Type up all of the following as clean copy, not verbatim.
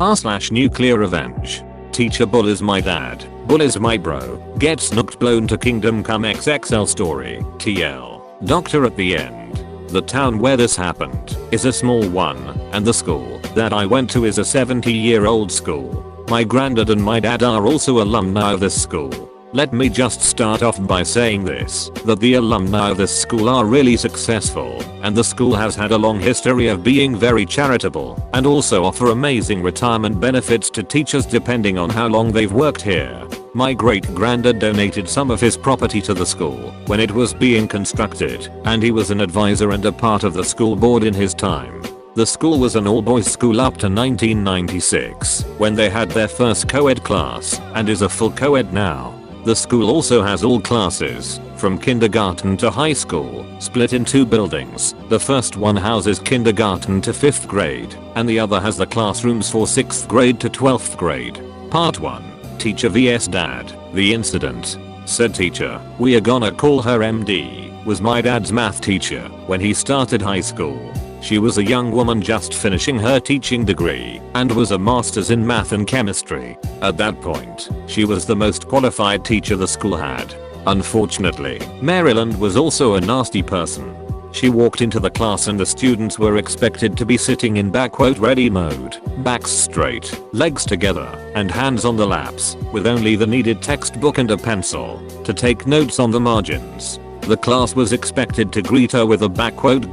r/NuclearRevenge. Teacher bullies my dad, bullies my bro, gets knocked blown to Kingdom Come XXL story, TL. Doctor at the end. The town where this happened is a small one, and the school that I went to is a 70-year-old school. My granddad and my dad are also alumni of this school. Let me just start off by saying this, that the alumni of this school are really successful, and the school has had a long history of being very charitable, and also offer amazing retirement benefits to teachers depending on how long they've worked here. My great-granddad donated some of his property to the school when it was being constructed, and he was an advisor and a part of the school board in his time. The school was an all-boys school up to 1996, when they had their first co-ed class, and is a full co-ed now. The school also has all classes, from kindergarten to high school, split in two buildings. The first one houses kindergarten to 5th grade, and the other has the classrooms for 6th grade to 12th grade. Part 1. Teacher vs Dad. The incident. Said teacher, we are gonna call her MD, was my dad's math teacher when he started high school. She was a young woman just finishing her teaching degree and was a master's in math and chemistry. At that point, she was the most qualified teacher the school had. Unfortunately, Maryland was also a nasty person. She walked into the class and the students were expected to be sitting in "ready" mode, backs straight, legs together, and hands on the laps, with only the needed textbook and a pencil to take notes on the margins. The class was expected to greet her with a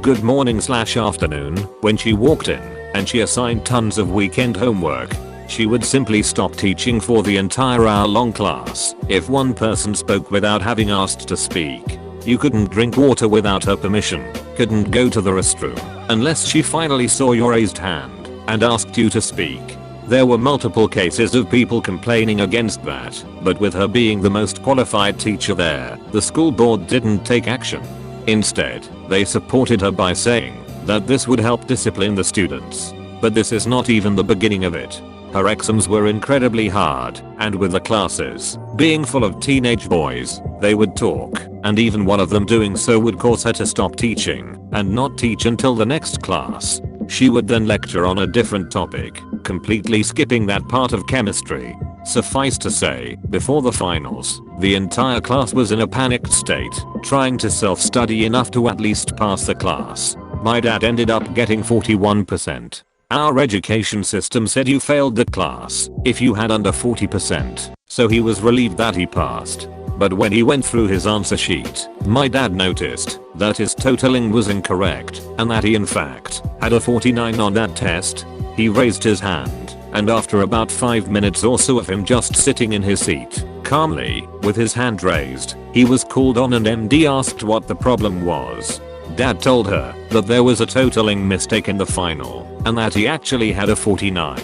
"good morning/afternoon" when she walked in, and she assigned tons of weekend homework. She would simply stop teaching for the entire hour-long class if one person spoke without having asked to speak. You couldn't drink water without her permission, couldn't go to the restroom unless she finally saw your raised hand and asked you to speak. There were multiple cases of people complaining against that, but with her being the most qualified teacher there, the school board didn't take action. Instead, they supported her by saying that this would help discipline the students. But this is not even the beginning of it. Her exams were incredibly hard, and with the classes being full of teenage boys, they would talk, and even one of them doing so would cause her to stop teaching and not teach until the next class. She would then lecture on a different topic, completely skipping that part of chemistry. Suffice to say, before the finals, the entire class was in a panicked state, trying to self-study enough to at least pass the class. My dad ended up getting 41%. Our education system said you failed the class if you had under 40%, so he was relieved that he passed. But when he went through his answer sheet, my dad noticed that his totaling was incorrect and that he in fact had a 49 on that test. He raised his hand, and after about 5 minutes or so of him just sitting in his seat, calmly, with his hand raised, he was called on and MD asked what the problem was. Dad told her that there was a totaling mistake in the final, and that he actually had a 49.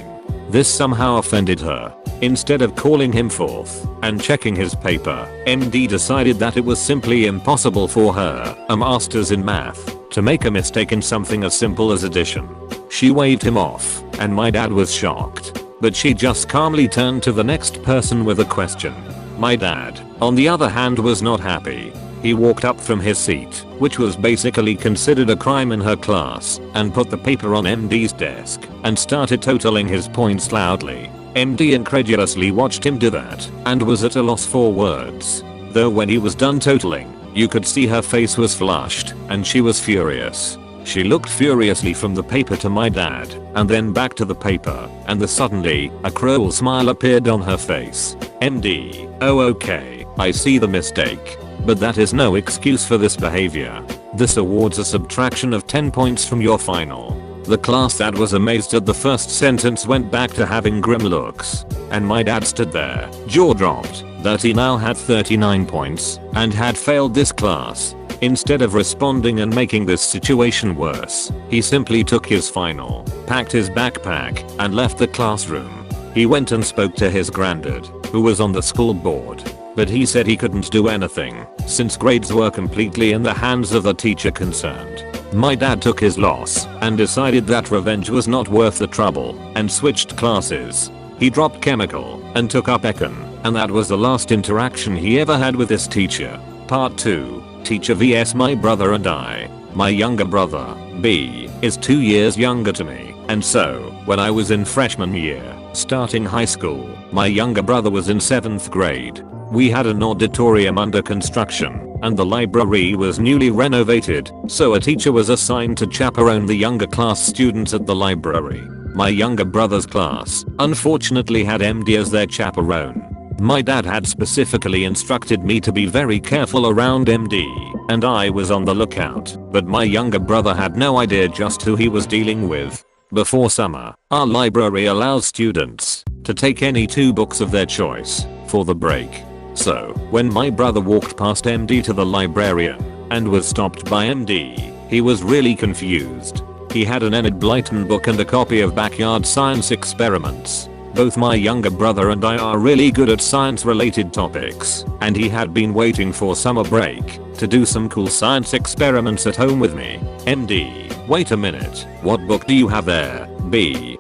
This somehow offended her. Instead of calling him forth and checking his paper, MD decided that it was simply impossible for her, a master's in math, to make a mistake in something as simple as addition. She waved him off, and my dad was shocked. But she just calmly turned to the next person with a question. My dad, on the other hand, was not happy. He walked up from his seat, which was basically considered a crime in her class, and put the paper on MD's desk and started totaling his points loudly. MD incredulously watched him do that and was at a loss for words. Though when he was done totaling, you could see her face was flushed and she was furious. She looked furiously from the paper to my dad and then back to the paper, and suddenly a cruel smile appeared on her face. MD, oh okay, I see the mistake. But that is no excuse for this behavior. This awards a subtraction of 10 points from your final. The class that was amazed at the first sentence went back to having grim looks, and my dad stood there, jaw dropped, that he now had 39 points and had failed this class. Instead of responding and making this situation worse, he simply took his final, packed his backpack, and left the classroom. He went and spoke to his granddad, who was on the school board. But he said he couldn't do anything, since grades were completely in the hands of the teacher concerned. My dad took his loss and decided that revenge was not worth the trouble and switched classes. He dropped chemical and took up econ, and that was the last interaction he ever had with this teacher. Part 2. Teacher vs my brother and I. My younger brother, B, is 2 years younger to me And so, when I was in freshman year, starting high school, my younger brother was in 7th grade. We had an auditorium under construction, and the library was newly renovated, so a teacher was assigned to chaperone the younger class students at the library. My younger brother's class, unfortunately, had MD as their chaperone. My dad had specifically instructed me to be very careful around MD, and I was on the lookout, but my younger brother had no idea just who he was dealing with. Before summer, our library allows students to take any 2 books of their choice for the break. So, when my brother walked past MD to the librarian and was stopped by MD, he was really confused. He had an Enid Blyton book and a copy of Backyard Science Experiments. Both my younger brother and I are really good at science related topics, and he had been waiting for summer break to do some cool science experiments at home with me. MD, wait a minute, what book do you have there? B,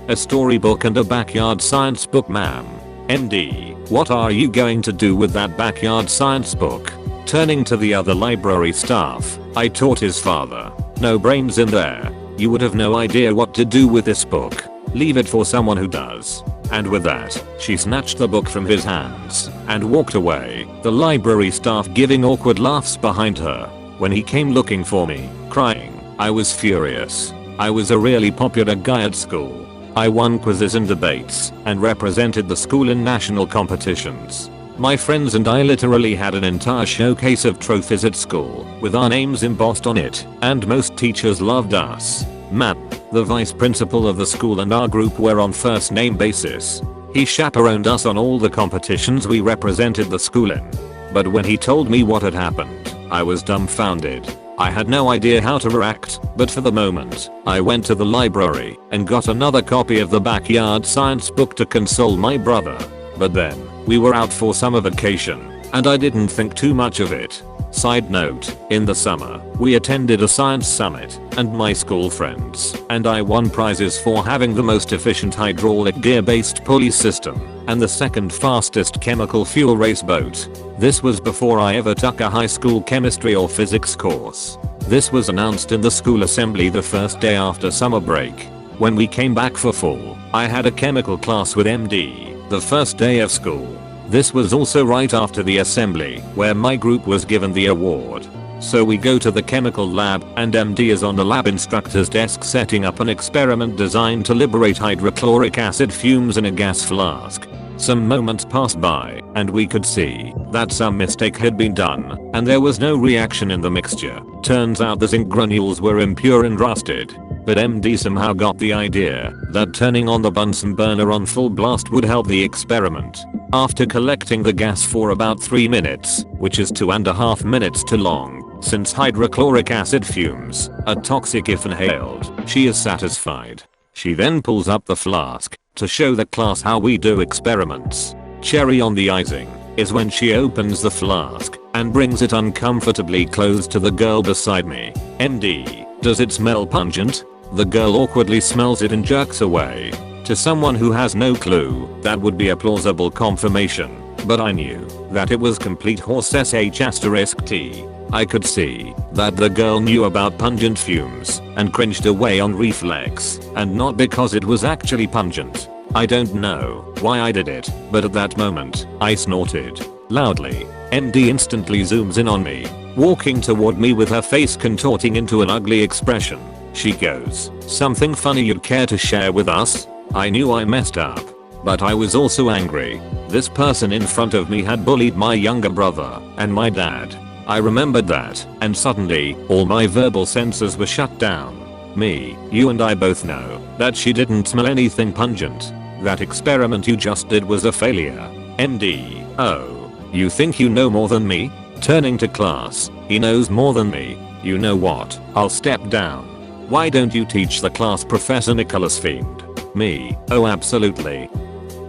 a storybook and a backyard science book, ma'am. MD, what are you going to do with that backyard science book? Turning to the other library staff, I taught his father. No brains in there. You would have no idea what to do with this book. Leave it for someone who does. And with that, she snatched the book from his hands and walked away, the library staff giving awkward laughs behind her. When he came looking for me, crying, I was furious. I was a really popular guy at school. I won quizzes and debates and represented the school in national competitions. My friends and I literally had an entire showcase of trophies at school with our names embossed on it, and most teachers loved us. Matt, the vice principal of the school, and our group were on first name basis. He chaperoned us on all the competitions we represented the school in. But when he told me what had happened, I was dumbfounded. I had no idea how to react, but for the moment, I went to the library and got another copy of the backyard science book to console my brother. But then, we were out for summer vacation, and I didn't think too much of it. Side note, in the summer, we attended a science summit, and my school friends and I won prizes for having the most efficient hydraulic gear-based pulley system and the second fastest chemical fuel race boat. This was before I ever took a high school chemistry or physics course. This was announced in the school assembly the first day after summer break. When we came back for fall, I had a chemical class with MD, the first day of school. This was also right after the assembly, where my group was given the award. So we go to the chemical lab, and MD is on the lab instructor's desk setting up an experiment designed to liberate hydrochloric acid fumes in a gas flask. Some moments passed by, and we could see that some mistake had been done, and there was no reaction in the mixture. Turns out the zinc granules were impure and rusted. But MD somehow got the idea that turning on the Bunsen burner on full blast would help the experiment. After collecting the gas for about 3 minutes, which is 2.5 minutes too long, since hydrochloric acid fumes are toxic if inhaled, she is satisfied. She then pulls up the flask to show the class how we do experiments. Cherry on the icing is when she opens the flask and brings it uncomfortably close to the girl beside me. MD, does it smell pungent? The girl awkwardly smells it and jerks away. To someone who has no clue, that would be a plausible confirmation, but I knew that it was complete horse sh*t. I could see that the girl knew about pungent fumes and cringed away on reflex, and not because it was actually pungent. I don't know why I did it, but at that moment, I snorted loudly. MD instantly zooms in on me, walking toward me with her face contorting into an ugly expression. She goes, "Something funny you'd care to share with us?" I knew I messed up, but I was also angry. This person in front of me had bullied my younger brother and my dad. I remembered that, and suddenly, all my verbal senses were shut down. Me, you and I both know that she didn't smell anything pungent. That experiment you just did was a failure. MD, oh, you think you know more than me? Turning to class, he knows more than me. You know what, I'll step down. Why don't you teach the class, Professor Nicholas Fiend? Me, oh absolutely.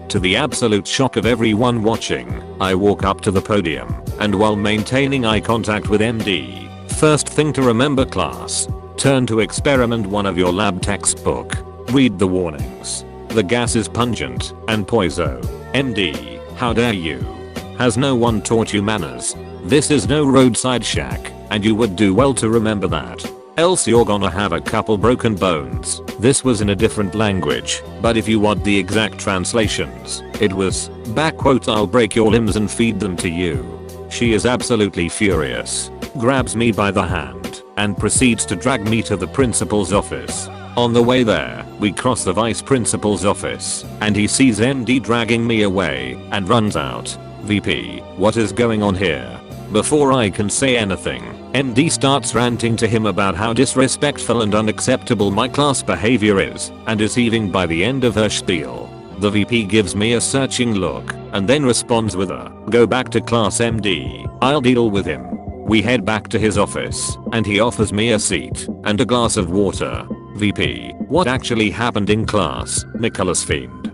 To the absolute shock of everyone watching, I walk up to the podium, and while maintaining eye contact with MD, first thing to remember class, turn to experiment 1 of your lab textbook. Read the warnings. The gas is pungent and poison. MD, how dare you? Has no one taught you manners? This is no roadside shack, and you would do well to remember that. else you're gonna have a couple broken bones. This was in a different language, but if you want the exact translations, it was, I'll break your limbs and feed them to you. She is absolutely furious, grabs me by the hand, and proceeds to drag me to the principal's office. On the way there, we cross the vice principal's office, and he sees MD dragging me away, and runs out. VP, what is going on here? Before I can say anything, MD starts ranting to him about how disrespectful and unacceptable my class behavior is, and is heaving by the end of her spiel. The VP gives me a searching look, and then responds with a, go back to class MD, I'll deal with him. We head back to his office, and he offers me a seat, and a glass of water. VP, what actually happened in class, Nicholas Fiend?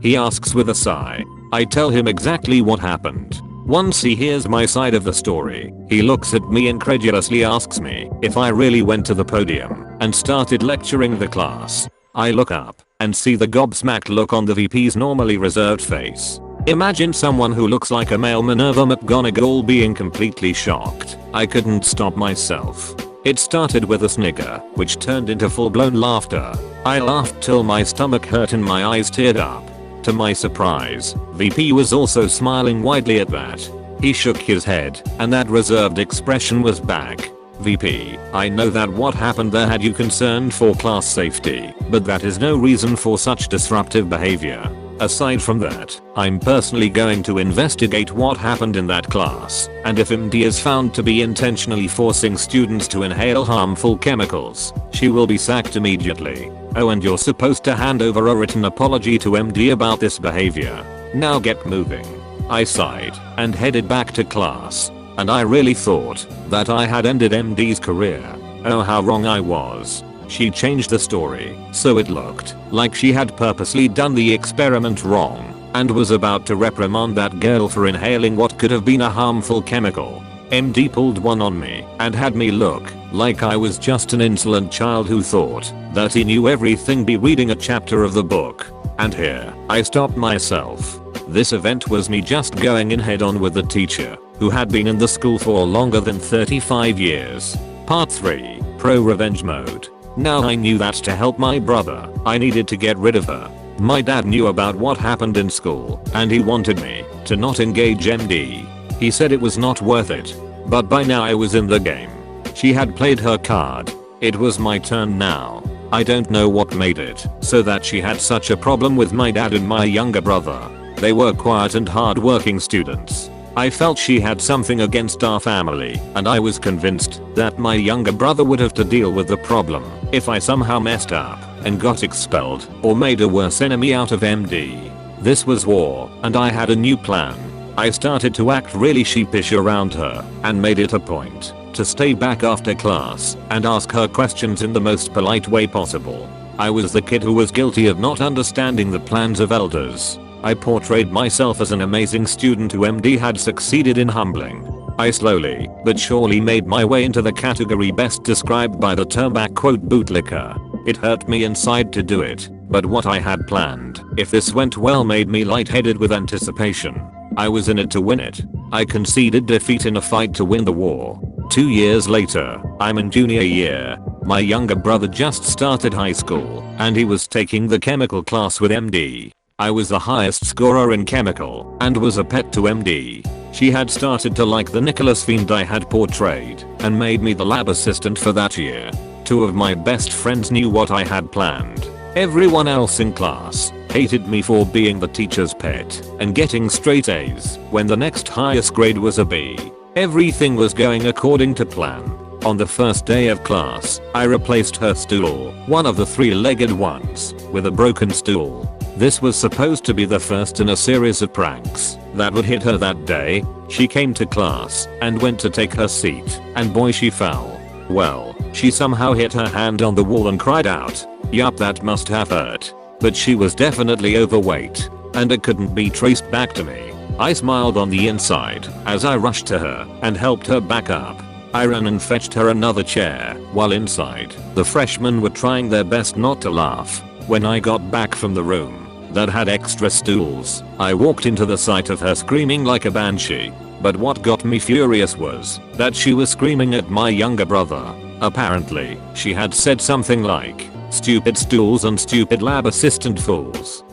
He asks with a sigh. I tell him exactly what happened. Once he hears my side of the story, he looks at me incredulously, asks me if I really went to the podium and started lecturing the class. I look up and see the gobsmacked look on the VP's normally reserved face. Imagine someone who looks like a male Minerva McGonagall being completely shocked. I couldn't stop myself. It started with a snigger, which turned into full-blown laughter. I laughed till my stomach hurt and my eyes teared up. To my surprise, VP was also smiling widely at that. He shook his head, and that reserved expression was back. VP, I know that what happened there had you concerned for class safety, but that is no reason for such disruptive behavior. Aside from that, I'm personally going to investigate what happened in that class, and if MD is found to be intentionally forcing students to inhale harmful chemicals, she will be sacked immediately. Oh, and you're supposed to hand over a written apology to MD about this behavior. Now get moving. I sighed and headed back to class, and I really thought that I had ended MD's career. Oh, how wrong I was. She changed the story, so it looked like she had purposely done the experiment wrong, and was about to reprimand that girl for inhaling what could have been a harmful chemical. MD pulled one on me and had me look like I was just an insolent child who thought that he knew everything by reading a chapter of the book. And here, I stopped myself. This event was me just going in head on with the teacher, who had been in the school for longer than 35 years. Part 3, Pro Revenge Mode. Now I knew that to help my brother, I needed to get rid of her. My dad knew about what happened in school, and he wanted me to not engage MD. He said it was not worth it. But by now I was in the game. She had played her card. It was my turn now. I don't know what made it so that she had such a problem with my dad and my younger brother. They were quiet and hard-working students. I felt she had something against our family, and I was convinced that my younger brother would have to deal with the problem if I somehow messed up and got expelled or made a worse enemy out of MD. This was war, and I had a new plan. I started to act really sheepish around her and made it a point to stay back after class and ask her questions in the most polite way possible. I was the kid who was guilty of not understanding the plans of elders. I portrayed myself as an amazing student who MD had succeeded in humbling. I slowly but surely made my way into the category best described by the term bootlicker. It hurt me inside to do it, but what I had planned, if this went well, made me lightheaded with anticipation. I was in it to win it. I conceded defeat in a fight to win the war. 2 years later, I'm in junior year. My younger brother just started high school, and he was taking the chemical class with MD. I was the highest scorer in chemical and was a pet to MD. She had started to like the Nicholas Fiend I had portrayed and made me the lab assistant for that year. 2 of my best friends knew what I had planned. Everyone else in class hated me for being the teacher's pet and getting straight A's when the next highest grade was a B. Everything was going according to plan. On the first day of class, I replaced her stool, one of the 3-legged ones, with a broken stool. This was supposed to be the first in a series of pranks that would hit her that day. She came to class and went to take her seat, and boy, she fell. Well, she somehow hit her hand on the wall and cried out. Yup, that must have hurt. But she was definitely overweight, and it couldn't be traced back to me. I smiled on the inside as I rushed to her and helped her back up. I ran and fetched her another chair, while inside, the freshmen were trying their best not to laugh. When I got back from the room that had extra stools, I walked into the sight of her screaming like a banshee. But what got me furious was that she was screaming at my younger brother. Apparently, she had said something like, "Stupid stools and stupid lab assistant fools."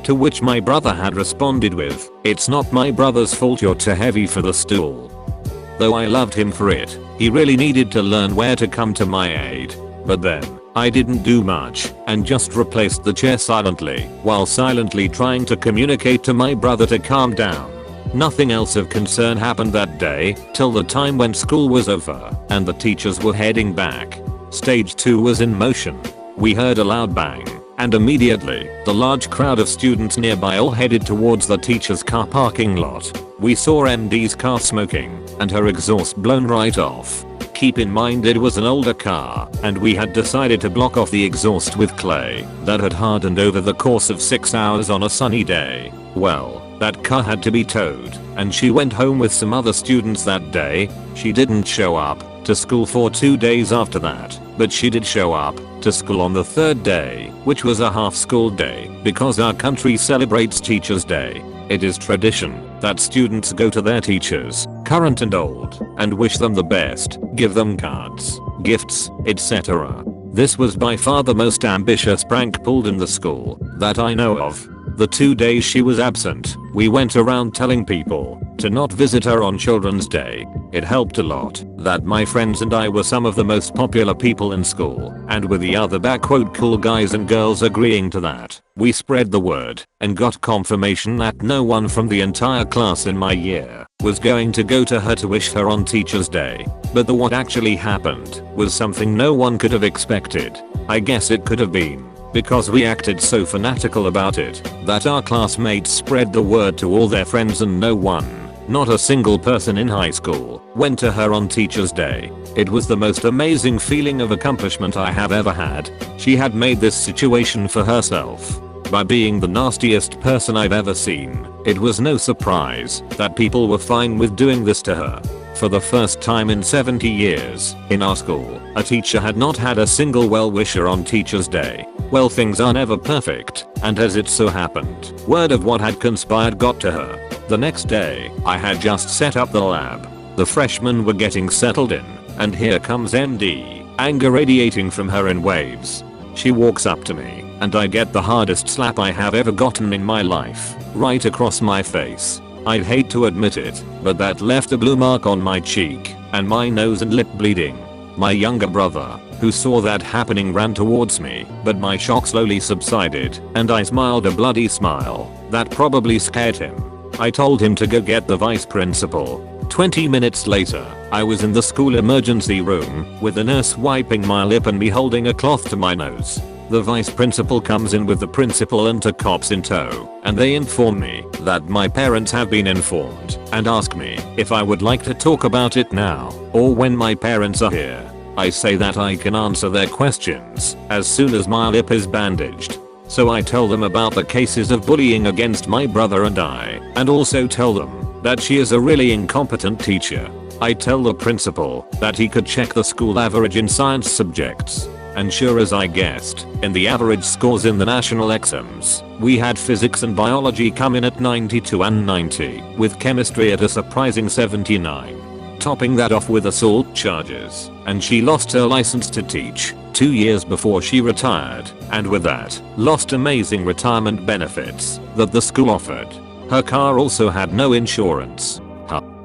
To which my brother had responded with, "It's not my brother's fault you're too heavy for the stool." Though I loved him for it, he really needed to learn where to come to my aid. But then, I didn't do much and just replaced the chair silently while silently trying to communicate to my brother to calm down. Nothing else of concern happened that day till the time when school was over and the teachers were heading back. Stage 2 was in motion. We heard a loud bang, and immediately, the large crowd of students nearby all headed towards the teacher's car parking lot. We saw MD's car smoking, and her exhaust blown right off. Keep in mind it was an older car, and we had decided to block off the exhaust with clay that had hardened over the course of 6 hours on a sunny day. Well, that car had to be towed, and she went home with some other students that day. She didn't show up to school for 2 days after that, but she did show up to school on the 3rd day, which was a half school day, because our country celebrates Teachers' Day. It is tradition that students go to their teachers, current and old, and wish them the best, give them cards, gifts, etc. This was by far the most ambitious prank pulled in the school that I know of. The 2 days she was absent, we went around telling people to not visit her on Children's Day. It helped a lot that my friends and I were some of the most popular people in school, and with the other cool guys and girls agreeing to that, we spread the word and got confirmation that no one from the entire class in my year was going to go to her to wish her on Teachers' Day. But what actually happened was something no one could have expected. I guess it could have been because we acted so fanatical about it that our classmates spread the word to all their friends and no one, not a single person in high school, went to her on Teachers' Day. It was the most amazing feeling of accomplishment I have ever had. She had made this situation for herself by being the nastiest person I've ever seen. It was no surprise that people were fine with doing this to her. For the first time in 70 years, in our school, a teacher had not had a single well-wisher on Teachers' Day. Well, things are never perfect, and as it so happened, word of what had conspired got to her. The next day, I had just set up the lab. The freshmen were getting settled in, and here comes MD, anger radiating from her in waves. She walks up to me, and I get the hardest slap I have ever gotten in my life, right across my face. I'd hate to admit it, but that left a blue mark on my cheek, and my nose and lip bleeding. My younger brother, who saw that happening, ran towards me, but my shock slowly subsided, and I smiled a bloody smile that probably scared him. I told him to go get the vice principal. 20 minutes later, I was in the school emergency room, with a nurse wiping my lip and me holding a cloth to my nose. The vice principal comes in with the principal and 2 cops in tow, and they inform me that my parents have been informed and ask me if I would like to talk about it now or when my parents are here. I say that I can answer their questions as soon as my lip is bandaged. So I tell them about the cases of bullying against my brother and I, and also tell them that she is a really incompetent teacher. I tell the principal that he could check the school average in science subjects. And sure as I guessed, in the average scores in the national exams, we had physics and biology come in at 92 and 90, with chemistry at a surprising 79. Topping that off with assault charges, and she lost her license to teach 2 years before she retired, and with that, lost amazing retirement benefits that the school offered. Her car also had no insurance.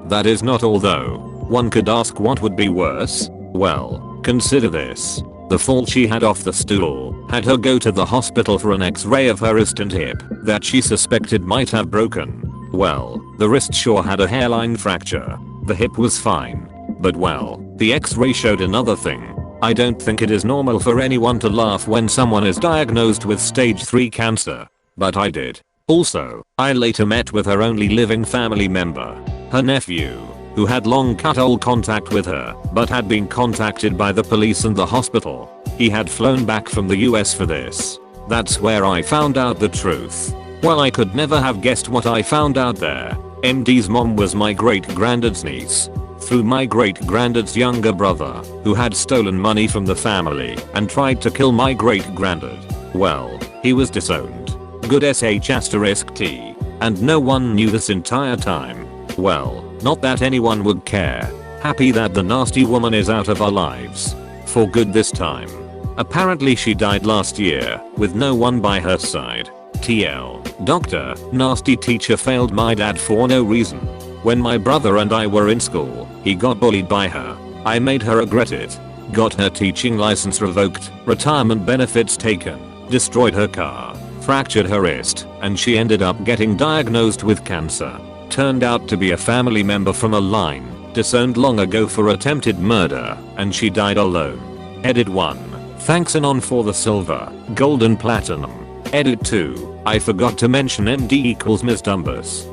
That is not all though. One could ask what would be worse. Well, consider this. The fall she had off the stool had her go to the hospital for an x-ray of her wrist and hip that she suspected might have broken. Well, the wrist sure had a hairline fracture. The hip was fine. But well, the x-ray showed another thing. I don't think it is normal for anyone to laugh when someone is diagnosed with stage 3 cancer. But I did. Also, I later met with her only living family member, her nephew, who had long cut all contact with her, but had been contacted by the police and the hospital. He had flown back from the US for this. That's where I found out the truth. Well, I could never have guessed what I found out there. MD's mom was my great-granddad's niece, through my great-granddad's younger brother, who had stolen money from the family and tried to kill my great-granddad. Well, he was disowned. Good sh*t. And no one knew this entire time. Well, not that anyone would care. Happy that the nasty woman is out of our lives. for good this time. Apparently she died last year, with no one by her side. TL. Doctor, nasty teacher failed my dad for no reason. When my brother and I were in school, he got bullied by her. I made her regret it. Got her teaching license revoked, retirement benefits taken, destroyed her car, fractured her wrist, and she ended up getting diagnosed with cancer. Turned out to be a family member from a line, disowned long ago for attempted murder, and she died alone. Edit 1. Thanks Anon for the silver, gold and platinum. Edit 2. I forgot to mention MD equals Ms. Dumbus.